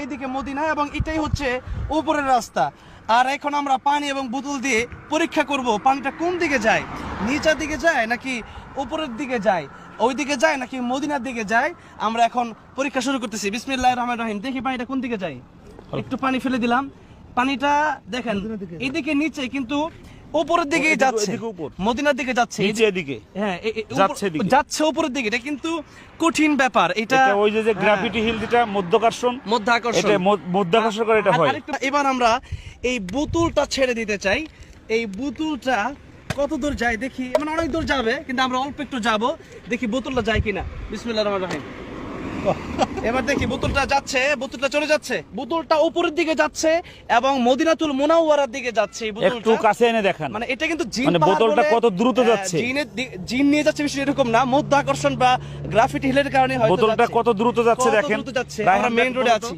এইদিকে মদিনা এবং এটাই হচ্ছে উপরের রাস্তা। আর এখন আমরা পানি এবং বোতল দিয়ে পরীক্ষা করব পানিটা কোন দিকে যায়, নিচের দিকে যায় নাকি উপরের দিকে যায়, ওই দিকে যায় নাকি মদিনার দিকে যায়। আমরা এখন পরীক্ষা শুরু করতেছি। বিসমিল্লাহির রহমানির রহিম। দেখি পানিটা কোন দিকে যায়। একটু পানি ফেলে দিলাম, পানিটা দেখেন এইদিকে নিচে কিন্তু উপরের দিকেই যাচ্ছে, মদিনার দিকে যাচ্ছে, হ্যাঁ যাচ্ছে উপরের দিকে। এটা কিন্তু কঠিন ব্যাপার। এটা ওই যে গ্র্যাভিটি হিল, যেটা মধ্যাকর্ষণ করে এটা হয়। এবার আমরা এই বোতলটা ছেড়ে দিতে চাই। এই বোতলটা কত দূর যায় দেখি, মানে অনেক দূর যাবে কিন্তু আমরা অল্প একটু যাব, দেখি বোতলটা যায় কিনা। বিসমিল্লাহির রহমানির রহিম। এবার দেখি বোতলটা যাচ্ছে, বোতলটা চলে যাচ্ছে, বোতলটা উপরের দিকে যাচ্ছে এবং মদিনাতুল মুনাওয়ারার দিকে যাচ্ছে। এই বোতলটা একটু কাছে এনে দেখান, মানে এটা কিন্তু জিন, মানে বোতলটা কত দ্রুত যাচ্ছে। জিন নিয়ে যাচ্ছে বিষয় এরকম না, মধ্যাকর্ষণ বা গ্রাফিটি হিলের কারণে হয়তো বোতলটা কত দ্রুত যাচ্ছে দেখেন। আমরা মেইন রোডে আছি।